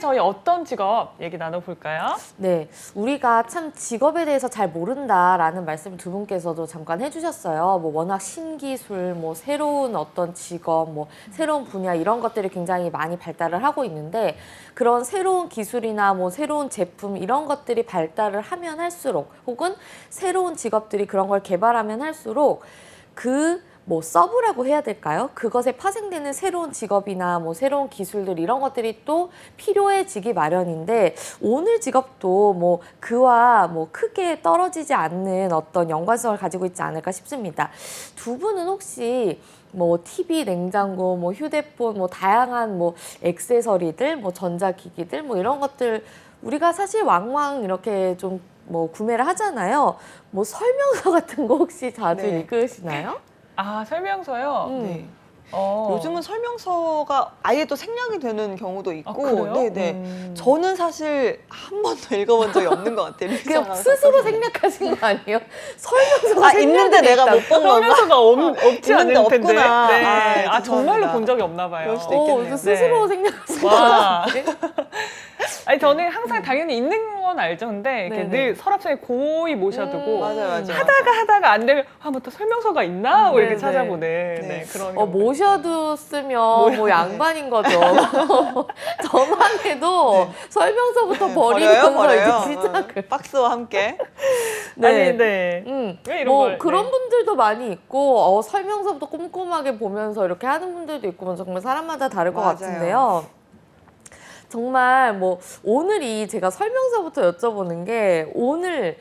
저희 어떤 직업 얘기 나눠볼까요? 네, 우리가 참 직업에 대해서 잘 모른다라는 말씀 두 분께서도 잠깐 해주셨어요. 뭐 워낙 신기술, 뭐 새로운 어떤 직업, 뭐 새로운 분야 이런 것들이 굉장히 많이 발달을 하고 있는데 그런 새로운 기술이나 뭐 새로운 제품 이런 것들이 발달을 하면 할수록 혹은 새로운 직업들이 그런 걸 개발하면 할수록 뭐 서브라고 해야 될까요? 그것에 파생되는 새로운 직업이나 뭐 새로운 기술들 이런 것들이 또 필요해지기 마련인데 오늘 직업도 뭐 그와 뭐 크게 떨어지지 않는 어떤 연관성을 가지고 있지 않을까 싶습니다. 두 분은 혹시 뭐 TV, 냉장고, 뭐 휴대폰, 뭐 다양한 뭐 액세서리들, 뭐 전자기기들 뭐 이런 것들 우리가 사실 왕왕 이렇게 좀 뭐 구매를 하잖아요. 뭐 설명서 같은 거 혹시 자주 네. 읽으시나요? 아, 설명서요? 네. 어. 요즘은 설명서가 아예 또 생략이 되는 경우도 있고, 아, 그래요? 네네. 저는 사실 한 번도 읽어본 적이 없는 것 같아요. 그냥 스스로 생략하신 거 아니에요? 설명서가 있는데 내가 못 본 건가? 설명서가 없지 있는데 않을 텐데. 없구나. 네. 아, 정말로 죄송합니다. 본 적이 없나 봐요. 그럴 수도 있겠네요. 스스로 네. 생략하신 거 와. 같은데? 아니 저는 항상 당연히 있는 건 알죠. 근데 이렇게 네네. 늘 서랍장에 고이 모셔두고 맞아요. 하다가 안 되면 뭐 또 설명서가 있나? 뭐 이렇게 네네. 찾아보는 네. 그런 경우가 모셔두으면 뭐 양반인 거죠. 저만 해도 설명서부터 버리면서 버려요. 이제 시작을. 박스와 함께. 아니, 네. 왜 이런 뭐 걸, 그런 네. 분들도 많이 있고 설명서부터 꼼꼼하게 보면서 이렇게 하는 분들도 있고 정말 사람마다 다를 것 맞아요. 같은데요. 정말 뭐 오늘이 제가 설명서부터 여쭤보는 게 오늘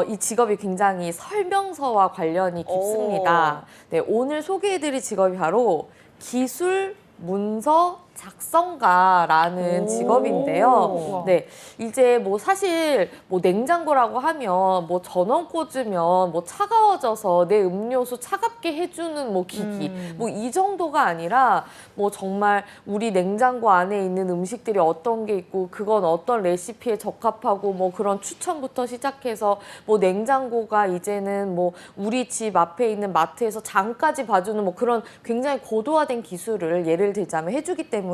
이 직업이 굉장히 설명서와 관련이 깊습니다. 네, 오늘 소개해드릴 직업이 바로 기술 문서 작성가라는 직업인데요. 네, 이제 뭐 사실 뭐 냉장고라고 하면 뭐 전원 꽂으면 뭐 차가워져서 내 음료수 차갑게 해주는 뭐 기기 뭐 이 정도가 아니라 뭐 정말 우리 냉장고 안에 있는 음식들이 어떤 게 있고 그건 어떤 레시피에 적합하고 뭐 그런 추천부터 시작해서 뭐 냉장고가 이제는 뭐 우리 집 앞에 있는 마트에서 장까지 봐주는 뭐 그런 굉장히 고도화된 기술을 예를 들자면 해주기 때문에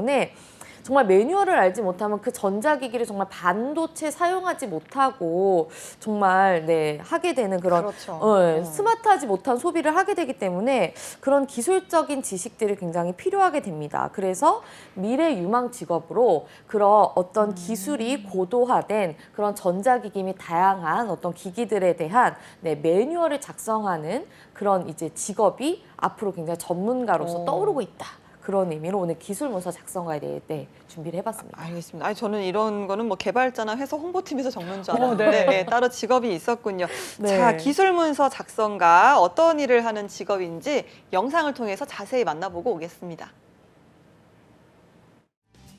정말 매뉴얼을 알지 못하면 그 전자기기를 정말 반도체 사용하지 못하고 정말 하게 되는 그런 그렇죠. 스마트하지 못한 소비를 하게 되기 때문에 그런 기술적인 지식들이 굉장히 필요하게 됩니다. 그래서 미래 유망 직업으로 그런 어떤 기술이 고도화된 그런 전자기기 및 다양한 어떤 기기들에 대한 매뉴얼을 작성하는 그런 이제 직업이 앞으로 굉장히 전문가로서 떠오르고 있다. 그런 의미로 오늘 기술문서 작성가에 대해 준비를 해봤습니다. 알겠습니다. 아니, 저는 이런 거는 뭐 개발자나 회사 홍보팀에서 적는 줄 알았는데 네. 따로 직업이 있었군요. 네. 자, 기술문서 작성가 어떤 일을 하는 직업인지 영상을 통해서 자세히 만나보고 오겠습니다.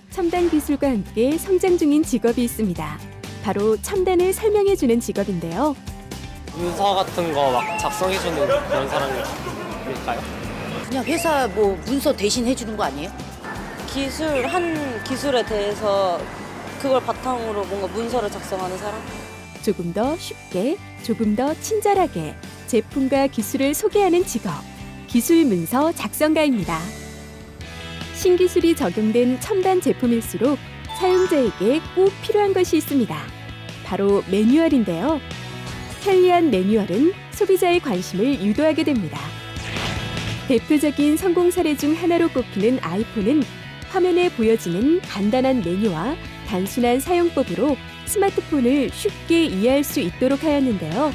첨단 기술과 함께 성장 중인 직업이 있습니다. 바로 첨단을 설명해주는 직업인데요. 문서 같은 거 막 작성해주는 그런 사람일까요? 그냥 회사 뭐 문서 대신 해주는 거 아니에요? 한 기술에 대해서 그걸 바탕으로 뭔가 문서를 작성하는 사람? 조금 더 쉽게, 조금 더 친절하게 제품과 기술을 소개하는 직업, 기술문서 작성가입니다. 신기술이 적용된 첨단 제품일수록 사용자에게 꼭 필요한 것이 있습니다. 바로 매뉴얼인데요. 편리한 매뉴얼은 소비자의 관심을 유도하게 됩니다. 대표적인 성공 사례 중 하나로 꼽히는 아이폰은 화면에 보여지는 간단한 메뉴와 단순한 사용법으로 스마트폰을 쉽게 이해할 수 있도록 하였는데요.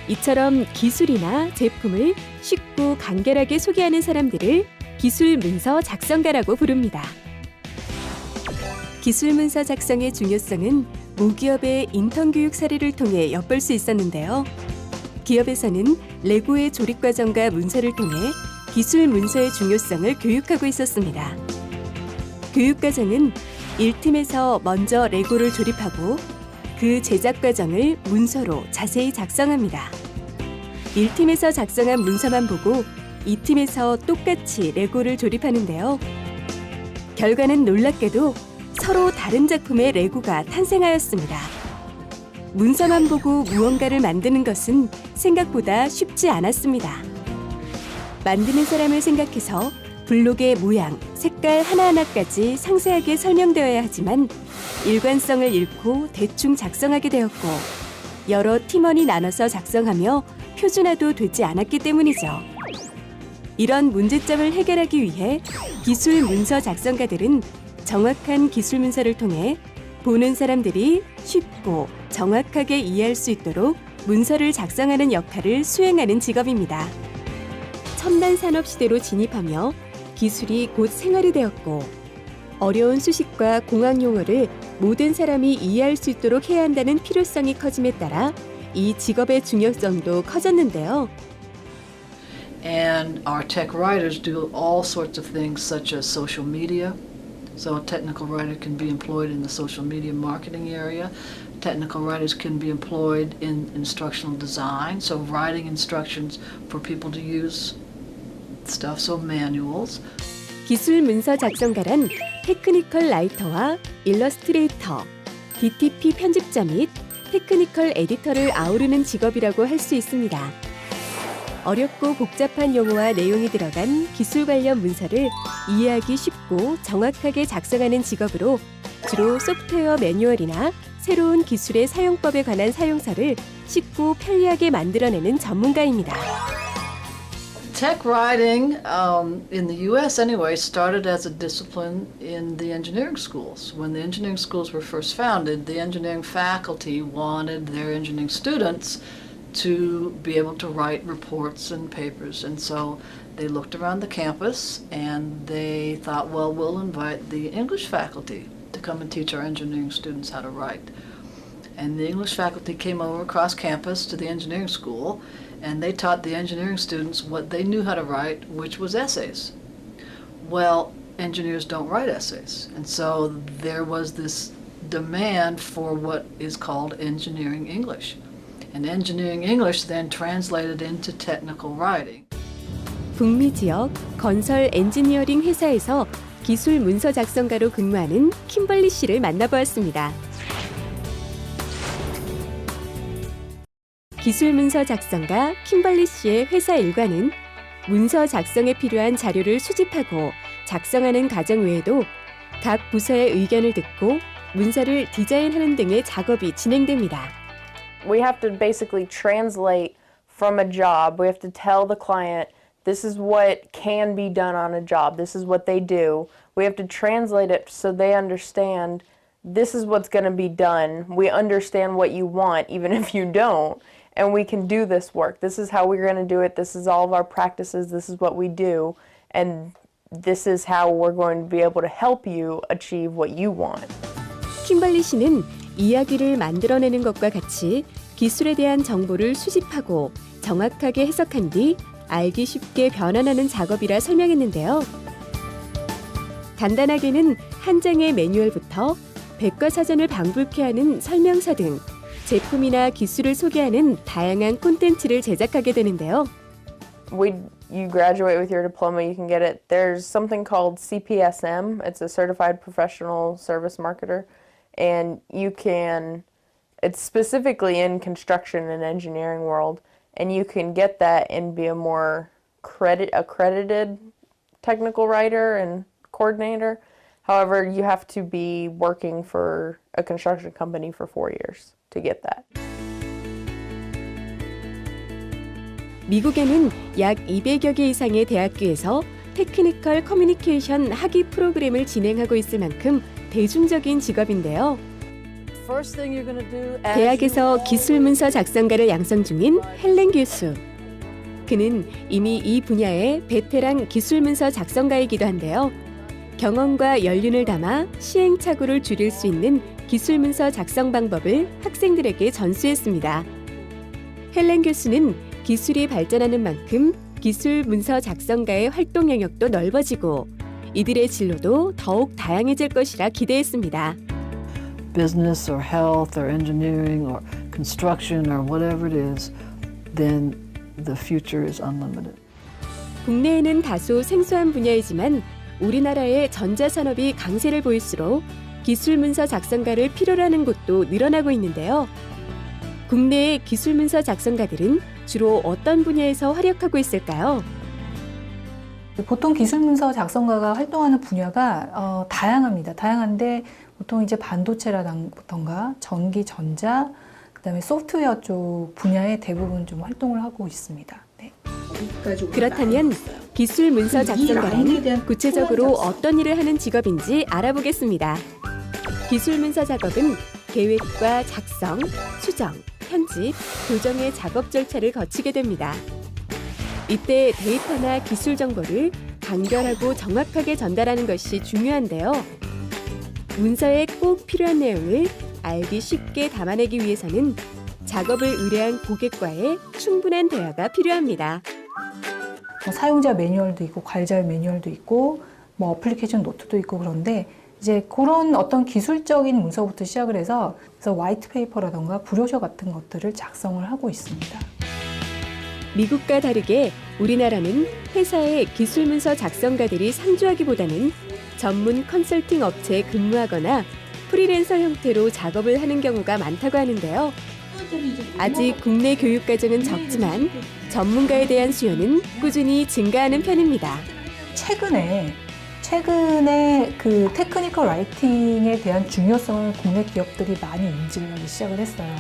이처럼 기술이나 제품을 쉽고 간결하게 소개하는 사람들을 기술 문서 작성가라고 부릅니다. 기술 문서 작성의 중요성은 모기업의 인턴 교육 사례를 통해 엿볼 수 있었는데요. 기업에서는 레고의 조립 과정과 문서를 통해 기술 문서의 중요성을 교육하고 있었습니다. 교육 과정은 1팀에서 먼저 레고를 조립하고 그 제작 과정을 문서로 자세히 작성합니다. 1팀에서 작성한 문서만 보고 2팀에서 똑같이 레고를 조립하는데요. 결과는 놀랍게도 서로 다른 작품의 레고가 탄생하였습니다. 문서만 보고 무언가를 만드는 것은 생각보다 쉽지 않았습니다. 만드는 사람을 생각해서 블록의 모양, 색깔 하나하나까지 상세하게 설명되어야 하지만 일관성을 잃고 대충 작성하게 되었고 여러 팀원이 나눠서 작성하며 표준화도 되지 않았기 때문이죠. 이런 문제점을 해결하기 위해 기술 문서 작성가들은 정확한 기술 문서를 통해 보는 사람들이 쉽고 정확하게 이해할 수 있도록 문서를 작성하는 역할을 수행하는 직업입니다. 첨단 산업 시대로 진입하며 기술이 곧 생활이 되었고 어려운 수식과 공학 용어를 모든 사람이 이해할 수 있도록 해야 한다는 필요성이 커짐에 따라 이 직업의 중요성도 커졌는데요. And our tech writers do all sorts of things such as social media. So a technical writer can be employed in the social media marketing area. Technical writers can be employed in instructional design, so writing instructions for people to use stuff, so manuals. 기술 문서 작성가란 테크니컬 라이터와 일러스트레이터, DTP 편집자 및 테크니컬 에디터를 아우르는 직업이라고 할 수 있습니다. 어렵고 복잡한 용어와 내용이 들어간 기술 관련 문서를 이해하기 쉽고 정확하게 작성하는 직업으로 주로 소프트웨어 매뉴얼이나 새로운 기술의 사용법에 관한 사용서를 쉽고 편리하게 만들어내는 전문가입니다. Tech writing, in the U.S. anyway, started as a discipline in the engineering schools. When the engineering schools were first founded, the engineering faculty wanted their engineering students to be able to write reports and papers. And so they looked around the campus and they thought, well, we'll invite the English faculty to come and teach our engineering students how to write. And the English faculty came over across campus to the engineering school, and they taught the engineering students what they knew how to write, which was essays. Well, engineers don't write essays, and so there was this demand for what is called engineering English. And engineering English then translated into technical writing. 북미 지역 건설 엔지니어링 회사에서 기술 문서 작성가로 근무하는 킴벌리 씨를 만나보았습니다. 기술 문서 작성가 킴벌리 씨의 회사 일과는 문서 작성에 필요한 자료를 수집하고 작성하는 과정 외에도 각 부서의 의견을 듣고 문서를 디자인하는 등의 작업이 진행됩니다. We have to basically translate from a job. We have to tell the client, this is what can be done on a job. This is what they do. We have to translate it so they understand this is what's going to be done. We understand what you want, even if you don't, and we can do this work. This is how we're going to do it. This is all of our practices. This is what we do, and this is how we're going to be able to help you achieve what you want. 킴벌리 씨는 이야기를 만들어내는 것과 같이 기술에 대한 정보를 수집하고 정확하게 해석한 뒤 알기 쉽게 변환하는 작업이라 설명했는데요. 간단하게는 한 장의 매뉴얼부터 백과사전을 방불케 하는 설명서 등 제품이나 기술을 소개하는 다양한 콘텐츠를 제작하게 되는데요. You graduate with your diploma, you can get it. There's something called CPSM. It's a Certified Professional Service Marketer. And it's specifically in construction and engineering world, and you can get that and be a more accredited technical writer and coordinator. However, you have to be working for a construction company for 4 years to get that. 미국에는 약 200여 개 이상의 대학교에서 테크니컬 커뮤니케이션 학위 프로그램을 진행하고 있을 만큼 대중적인 직업인데요. 대학에서 기술 문서 작성가를 양성 중인 헬렌 교수. 그는 이미 이 분야의 베테랑 기술 문서 작성가이기도 한데요. 경험과 연륜을 담아 시행착오를 줄일 수 있는 기술 문서 작성 방법을 학생들에게 전수했습니다. 헬렌 교수는 기술이 발전하는 만큼 기술 문서 작성가의 활동 영역도 넓어지고 이들의 진로도 더욱 다양해질 것이라 기대했습니다. Business or health or engineering or construction or whatever it is, then the future is unlimited. 국내에는 다소 생소한 분야이지만 우리나라의 전자산업이 강세를 보일수록 기술 문서 작성가를 필요로 하는 곳도 늘어나고 있는데요. 국내의 기술 문서 작성가들은 주로 어떤 분야에서 활약하고 있을까요? 보통 기술문서 작성가가 활동하는 분야가 다양합니다. 다양한데 보통 이제 반도체라던가 전기, 전자, 그다음에 소프트웨어 쪽 분야에 대부분 좀 활동을 하고 있습니다. 네. 그렇다면 기술 문서 작성가는 구체적으로 어떤 일을 하는 직업인지 알아보겠습니다. 기술 문서 작업은 계획과 작성, 수정, 편집, 교정의 작업 절차를 거치게 됩니다. 이때 데이터나 기술 정보를 간결하고 정확하게 전달하는 것이 중요한데요. 문서에 꼭 필요한 내용을 알기 쉽게 담아내기 위해서는 작업을 의뢰한 고객과의 충분한 대화가 필요합니다. 사용자 매뉴얼도 있고 관리자 매뉴얼도 있고 뭐 어플리케이션 노트도 있고 그런데 이제 그런 어떤 기술적인 문서부터 시작을 해서 그래서 화이트 페이퍼라던가 브로셔 같은 것들을 작성을 하고 있습니다. 미국과 다르게 우리나라는 회사의 기술문서 작성가들이 상주하기보다는 전문 컨설팅 업체에 근무하거나 프리랜서 형태로 작업을 하는 경우가 많다고 하는데요. 아직 국내 교육 과정은 적지만 전문가에 대한 수요는 꾸준히 증가하는 편입니다. 최근에 그 테크니컬 라이팅에 대한 중요성을 국내 기업들이 많이 인지를 하기 시작을 했어요.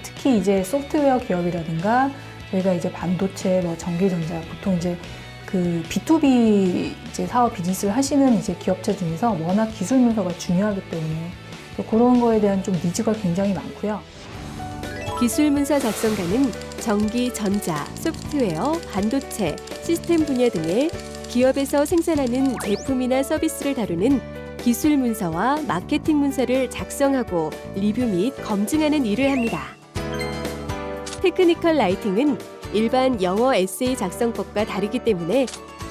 특히 이제 소프트웨어 기업이라든가 저희가 이제 반도체, 뭐 전기전자 보통 이제 그 B2B 이제 사업 비즈니스를 하시는 이제 기업체 중에서 워낙 기술 문서가 중요하기 때문에 그런 거에 대한 좀 니즈가 굉장히 많고요. 기술 문서 작성가는 전기, 전자, 소프트웨어, 반도체, 시스템 분야 등의 기업에서 생산하는 제품이나 서비스를 다루는 기술 문서와 마케팅 문서를 작성하고 리뷰 및 검증하는 일을 합니다. 테크니컬 라이팅은 일반 영어 에세이 작성법과 다르기 때문에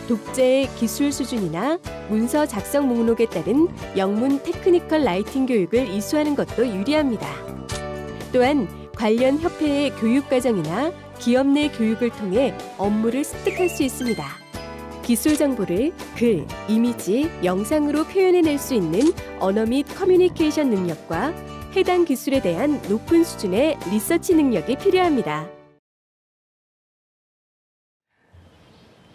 독자의 기술 수준이나 문서 작성 목록에 따른 영문 테크니컬 라이팅 교육을 이수하는 것도 유리합니다. 또한 관련 협회의 교육 과정이나 기업 내 교육을 통해 업무를 습득할 수 있습니다. 기술 정보를 글, 이미지, 영상으로 표현해낼 수 있는 언어 및 커뮤니케이션 능력과 해당 기술에 대한 높은 수준의 리서치 능력이 필요합니다.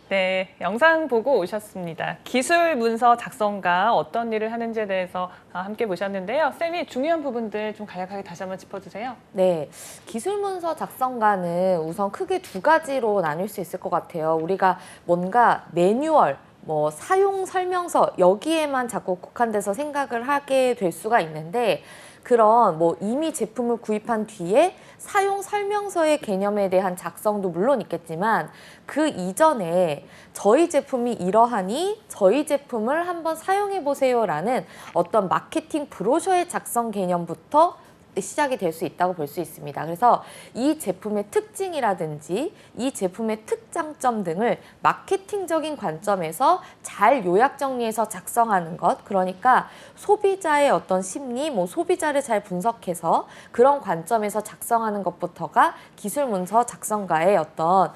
네, 영상 보고 오셨습니다. 기술 문서 작성가 어떤 일을 하는지에 대해서 함께 보셨는데요. 쌤이 중요한 부분들 좀 간략하게 다시 한번 짚어주세요. 네, 기술문서 작성가는 우선 크게 두 가지로 나뉠 수 있을 것 같아요. 우리가 뭔가 매뉴얼, 뭐 사용 설명서 여기에만 자꾸 국한돼서 생각을 하게 될 수가 있는데 그런 뭐 이미 제품을 구입한 뒤에 사용 설명서의 개념에 대한 작성도 물론 있겠지만 그 이전에 저희 제품이 이러하니 저희 제품을 한번 사용해 보세요라는 어떤 마케팅 브로셔의 작성 개념부터 시작이 될 수 있다고 볼 수 있습니다. 그래서 이 제품의 특징이라든지 이 제품의 특장점 등을 마케팅적인 관점에서 잘 요약 정리해서 작성하는 것, 그러니까 소비자의 어떤 심리, 뭐 소비자를 잘 분석해서 그런 관점에서 작성하는 것부터가 기술문서 작성가의 어떤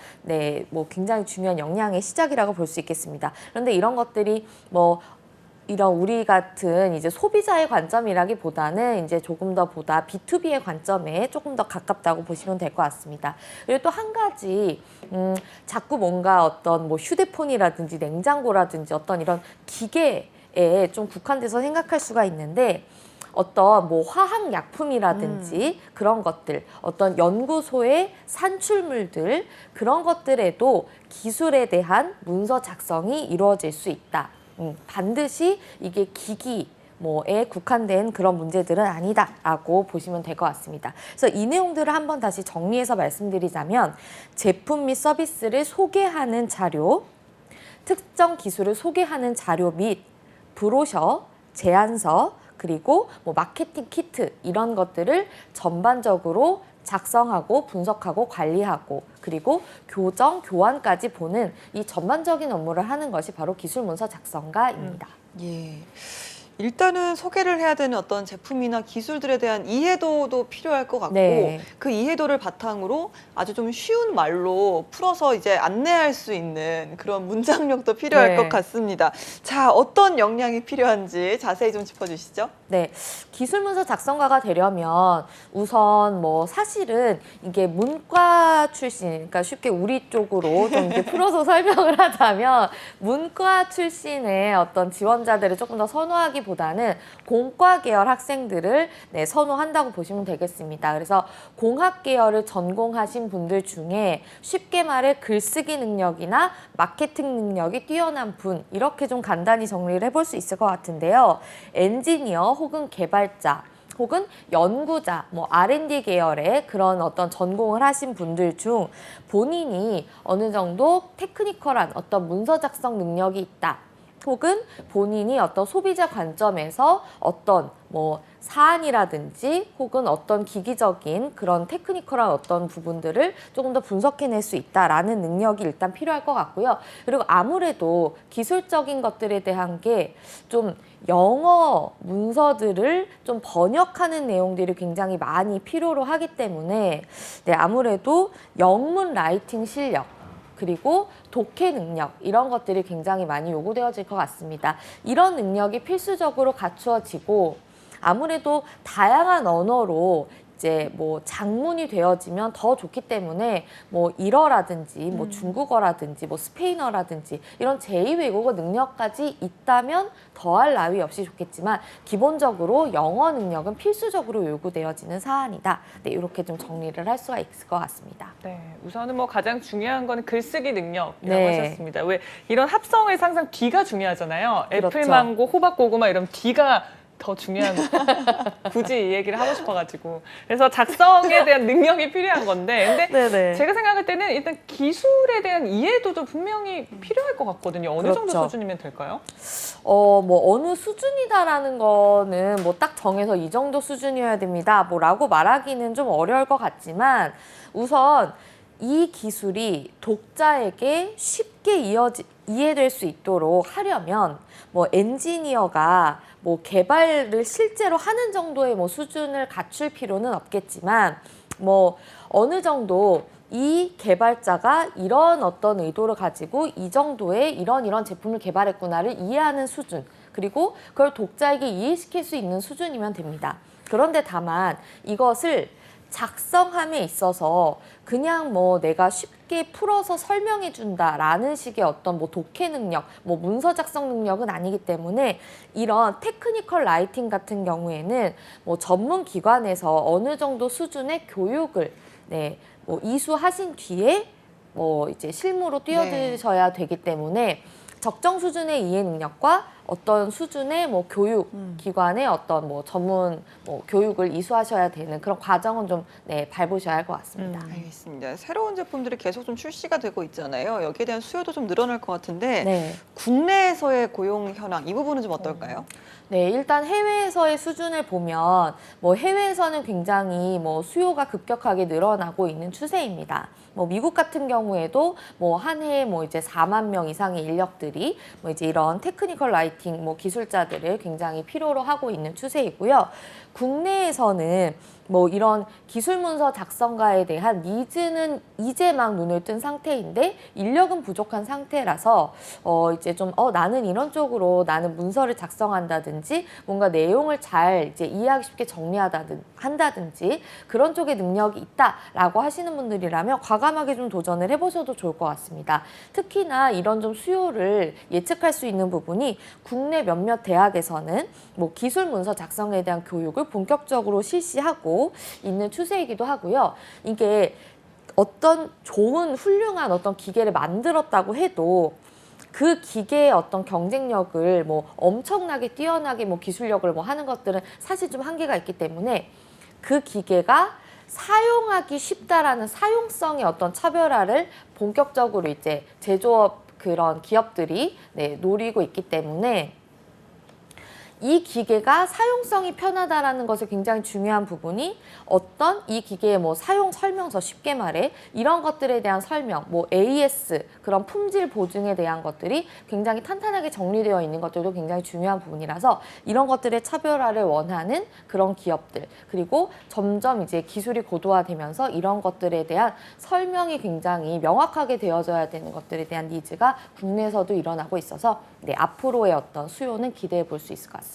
뭐 굉장히 중요한 역량의 시작이라고 볼 수 있겠습니다. 그런데 이런 것들이 뭐 이런 우리 같은 이제 소비자의 관점이라기보다는 이제 조금 더 보다 B2B의 관점에 조금 더 가깝다고 보시면 될 것 같습니다. 그리고 또 한 가지 자꾸 뭔가 어떤 뭐 휴대폰이라든지 냉장고라든지 어떤 이런 기계에 좀 국한돼서 생각할 수가 있는데 어떤 뭐 화학약품이라든지 그런 것들, 어떤 연구소의 산출물들 그런 것들에도 기술에 대한 문서 작성이 이루어질 수 있다. 반드시 이게 기기 뭐에 국한된 그런 문제들은 아니다라고 보시면 될 것 같습니다. 그래서 이 내용들을 한번 다시 정리해서 말씀드리자면 제품 및 서비스를 소개하는 자료, 특정 기술을 소개하는 자료 및 브로셔, 제안서, 그리고 뭐 마케팅 키트 이런 것들을 전반적으로 작성하고 분석하고 관리하고 그리고 교정, 교환까지 보는 이 전반적인 업무를 하는 것이 바로 기술문서 작성가입니다. 예. 일단은 소개를 해야 되는 어떤 제품이나 기술들에 대한 이해도도 필요할 것 같고 네. 그 이해도를 바탕으로 아주 좀 쉬운 말로 풀어서 이제 안내할 수 있는 그런 문장력도 필요할 네. 것 같습니다. 자, 어떤 역량이 필요한지 자세히 좀 짚어주시죠. 네, 기술문서 작성가가 되려면 우선 뭐 사실은 이게 문과 출신, 그러니까 쉽게 우리 쪽으로 좀 이렇게 풀어서 설명을 하자면 문과 출신의 어떤 지원자들을 조금 더 선호하기보다는 공과 계열 학생들을 네, 선호한다고 보시면 되겠습니다. 그래서 공학 계열을 전공하신 분들 중에 쉽게 말해 글쓰기 능력이나 마케팅 능력이 뛰어난 분, 이렇게 좀 간단히 정리를 해볼 수 있을 것 같은데요. 엔지니어 혹은 개발자 혹은 연구자, 뭐 R&D 계열의 그런 어떤 전공을 하신 분들 중 본인이 어느 정도 테크니컬한 어떤 문서 작성 능력이 있다. 혹은 본인이 어떤 소비자 관점에서 어떤 뭐 사안이라든지 혹은 어떤 기기적인 그런 테크니컬한 어떤 부분들을 조금 더 분석해낼 수 있다라는 능력이 일단 필요할 것 같고요. 그리고 아무래도 기술적인 것들에 대한 게 좀 영어 문서들을 좀 번역하는 내용들이 굉장히 많이 필요로 하기 때문에 네, 아무래도 영문 라이팅 실력 그리고 독해 능력 이런 것들이 굉장히 많이 요구되어질 것 같습니다. 이런 능력이 필수적으로 갖추어지고 아무래도 다양한 언어로 이제 뭐 장문이 되어지면 더 좋기 때문에 뭐 일어라든지 뭐 중국어라든지 뭐 스페인어라든지 이런 제2외국어 능력까지 있다면 더할 나위 없이 좋겠지만 기본적으로 영어 능력은 필수적으로 요구되어지는 사안이다. 네, 이렇게 좀 정리를 할 수가 있을 것 같습니다. 네, 우선은 뭐 가장 중요한 거는 글쓰기 능력이라고 네. 하셨습니다. 왜 이런 합성에서 항상 뒤가 중요하잖아요. 그렇죠. 애플망고, 호박고구마 이런 뒤가 더 중요한 굳이 이 얘기를 하고 싶어가지고 그래서 작성에 대한 능력이 필요한 건데 근데 네네. 제가 생각할 때는 일단 기술에 대한 이해도도 분명히 필요할 것 같거든요. 어느 정도 그렇죠. 수준이면 될까요? 뭐 어느 수준이다라는 거는 뭐 딱 정해서 이 정도 수준이어야 됩니다. 뭐라고 말하기는 좀 어려울 것 같지만 우선 이 기술이 독자에게 쉽게 이해될 수 있도록 하려면 뭐 엔지니어가 뭐 개발을 실제로 하는 정도의 뭐 수준을 갖출 필요는 없겠지만 뭐 어느 정도 이 개발자가 이런 어떤 의도를 가지고 이 정도의 이런 제품을 개발했구나를 이해하는 수준 그리고 그걸 독자에게 이해시킬 수 있는 수준이면 됩니다. 그런데 다만 이것을 작성함에 있어서 그냥 뭐 내가 쉽게 풀어서 설명해 준다라는 식의 어떤 뭐 독해 능력, 뭐 문서 작성 능력은 아니기 때문에 이런 테크니컬 라이팅 같은 경우에는 뭐 전문 기관에서 어느 정도 수준의 교육을 네, 뭐 이수하신 뒤에 뭐 이제 실무로 뛰어드셔야 되기 때문에 적정 수준의 이해 능력과 어떤 수준의 뭐 교육 기관의 어떤 뭐 전문 뭐 교육을 이수하셔야 되는 그런 과정은 좀 네, 밟으셔야 할 것 같습니다. 알겠습니다. 새로운 제품들이 계속 좀 출시가 되고 있잖아요. 여기에 대한 수요도 좀 늘어날 것 같은데 네. 국내에서의 고용 현황 이 부분은 좀 어떨까요? 네, 일단 해외에서의 수준을 보면 뭐 해외에서는 굉장히 뭐 수요가 급격하게 늘어나고 있는 추세입니다. 뭐 미국 같은 경우에도 뭐 한 해에 뭐 이제 4만 명 이상의 인력들이 뭐 이제 이런 테크니컬 라이팅 뭐 기술자들을 굉장히 필요로 하고 있는 추세이고요. 국내에서는 뭐 이런 기술 문서 작성가에 대한 니즈는 이제 막 눈을 뜬 상태인데 인력은 부족한 상태라서 이제 좀 나는 이런 쪽으로 나는 문서를 작성한다든지 뭔가 내용을 잘 이제 이해하기 쉽게 한다든지 그런 쪽에 능력이 있다라고 하시는 분들이라면 과감하게 좀 도전을 해보셔도 좋을 것 같습니다. 특히나 이런 좀 수요를 예측할 수 있는 부분이 국내 몇몇 대학에서는 뭐 기술 문서 작성에 대한 교육을 본격적으로 실시하고 있는 추세이기도 하고요. 이게 어떤 좋은 훌륭한 어떤 기계를 만들었다고 해도 그 기계의 어떤 경쟁력을 뭐 엄청나게 뛰어나게 뭐 기술력을 뭐 하는 것들은 사실 좀 한계가 있기 때문에 그 기계가 사용하기 쉽다라는 사용성의 어떤 차별화를 본격적으로 이제 제조업 그런 기업들이 네, 노리고 있기 때문에 이 기계가 사용성이 편하다라는 것이 굉장히 중요한 부분이 어떤 이 기계의 뭐 사용 설명서 쉽게 말해 이런 것들에 대한 설명, 뭐 AS 그런 품질 보증에 대한 것들이 굉장히 탄탄하게 정리되어 있는 것들도 굉장히 중요한 부분이라서 이런 것들의 차별화를 원하는 그런 기업들 그리고 점점 이제 기술이 고도화되면서 이런 것들에 대한 설명이 굉장히 명확하게 되어져야 되는 것들에 대한 니즈가 국내에서도 일어나고 있어서 네, 앞으로의 어떤 수요는 기대해 볼 수 있을 것 같습니다.